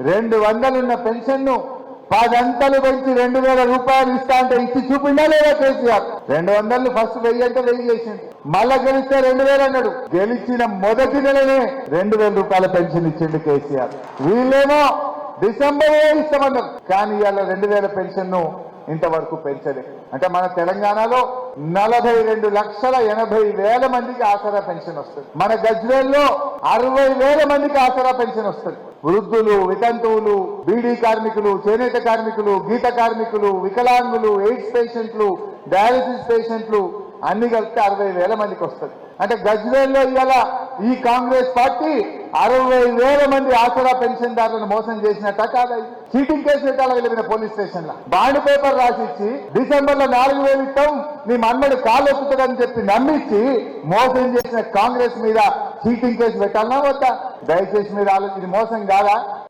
200 ఉన్న పెన్షన్ ను 10 అంతలు పెంచి 2000 రూపాయలు ఇస్తా అంటే ఇచ్చి చూపిండా లేదా కేసీఆర్? 200 ఫస్ట్ 1000 అంటే 1000 చేసింది. మళ్ళా గెలిస్తే 2000 అన్నాడు. గెలిచిన మొదటి నెలనే 2000 రూపాయల పెన్షన్ ఇచ్చిండు కేసీఆర్. వీళ్ళేమో డిసెంబరే ఇస్తామన్నారు, కానీ ఇవాళ 2000 పెన్షన్ ను ఇంతవరకు పెంచలేదు. అంటే మన తెలంగాణలో 42,80,000 మందికి ఆసరా పెన్షన్ వస్తుంది. మన గజ్వేల్లో 60,000 మందికి ఆసరా పెన్షన్ వస్తుంది. వృద్ధులు, వితంతువులు, బీడీ కార్మికులు, చేనేత కార్మికులు, గీత కార్మికులు, వికలాంగులు, ఎయిడ్స్ పేషెంట్లు, డయాలసిస్ పేషెంట్లు అన్ని కలిపితే 60,000 మందికి వస్తుంది. అంటే గజ్వేల్లో ఇవాళ ఈ కాంగ్రెస్ పార్టీ 60,000 మంది ఆసరా పెన్షన్దారులను మోసం చేసినట్ట కాదా? చీటింగ్ కేసు పెట్టాలి వెళ్ళిన పోలీస్ స్టేషన్ లో బాండ్ పేపర్ రాసిచ్చి డిసెంబర్ లో 4,000 ఇస్తాం నీ మన్మడు కాలు ఒప్పుతుందని చెప్పి నమ్మించి మోసం చేసిన కాంగ్రెస్ మీద చీటింగ్ కేసు పెట్టాలన్నా వద్దా? దయచేసి మీరు ఆలోచించి, మోసం కాదా?